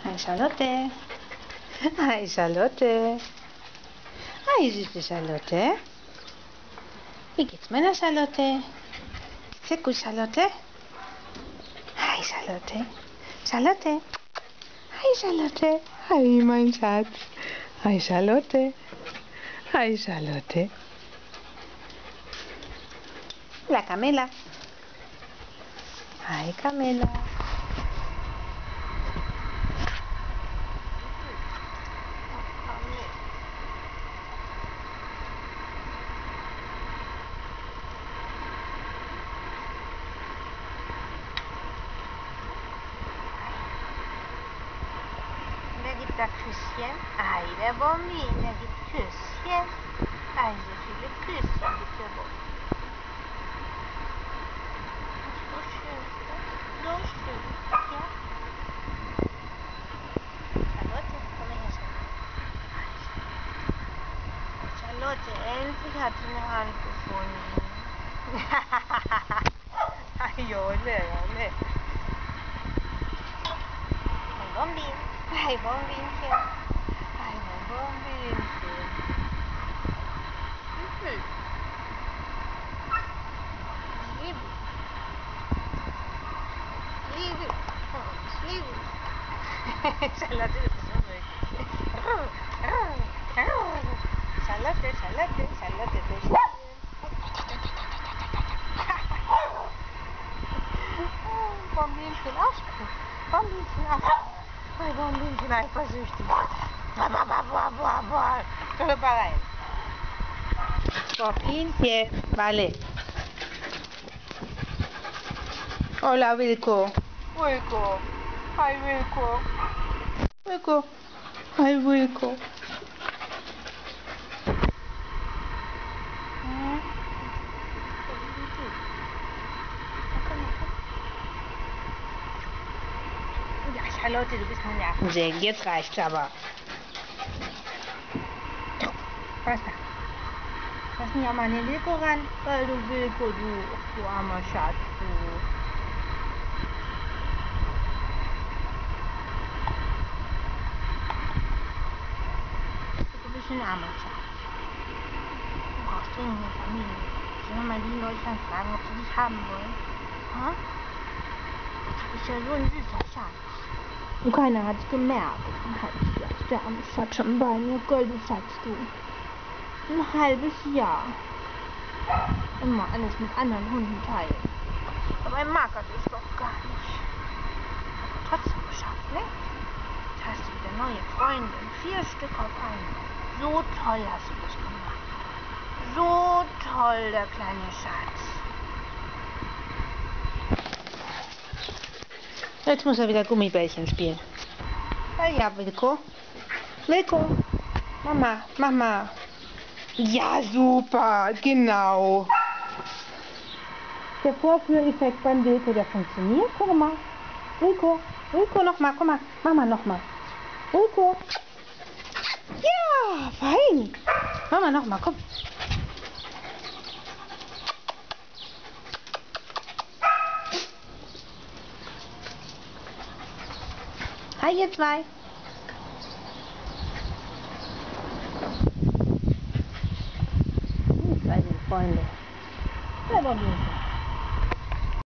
Hi Charlotte. Hi Charlotte. Hi süße Charlotte. Wie geht's meiner Charlotte? Sehr gut, Charlotte. Hi Charlotte. Charlotte. Hi Charlotte. Hi mein Schatz. Hi Charlotte. Hi Charlotte. La Camilla. Hi Camilla. Wer gibt da Küsschen? Ei, der Bonbon, der gibt Küsschen. Ei, so viele Küsschen gibt der Bonbon. So schön, so schön, ja? Charlotte, komm her, Charlotte. Charlotte, endlich hat sie eine Hand gefunden. Jole, Jole. Ein Bonbon. Hi, Bonbinchen. Hi, Bonbinchen. Liebe. Liebe. Liebe. Charlotte, das ist unmöglich. Charlotte, Charlotte, Charlotte, so schön. Bonbinchen Ausspruch. Bonbinchen Ausspruch. Hi, Bonbinchen eifersüchtig. Rein. Bonbinchen, vale. Hola, Wilco. Wilco. Hi, Wilco. Wilco. Hi, Wilco. Ja, Charlotte, du bist ein Nervensäge. Jetzt reicht's aber. Was da? Lass mich auch mal an den Wilco ran. Weil du Wilco, du armer Schatz, du. Du bist ein armer Schatz. Du brauchst dringend eine Familie. Sollen wir mal die in Deutschland fragen, ob sie dich haben wollen? Ha? Du bist ja so ein süßer Schatz. Und keiner hat's gemerkt. Ein halbes Jahr ist der arme Schatz schon bei mir. Golden Schatz, du. Ein halbes Jahr. Immer alles mit anderen Hunden teilen. Aber er mag er das doch gar nicht. Aber trotzdem geschafft, ne? Jetzt hast du wieder neue Freunde. 4 Stück auf einmal. So toll hast du das gemacht. So toll, der kleine Schatz. Jetzt muss er wieder Gummibärchen spielen. Ja, Wilco. Wilco. Mama, Mama. Ja, super, genau. Der Vorführeffekt beim Wilco, der funktioniert. Guck mal. Wilco, Wilco nochmal, guck mal. Mama nochmal. Wilco. Ja, fein. Mama nochmal, komm. Hi, ihr zwei.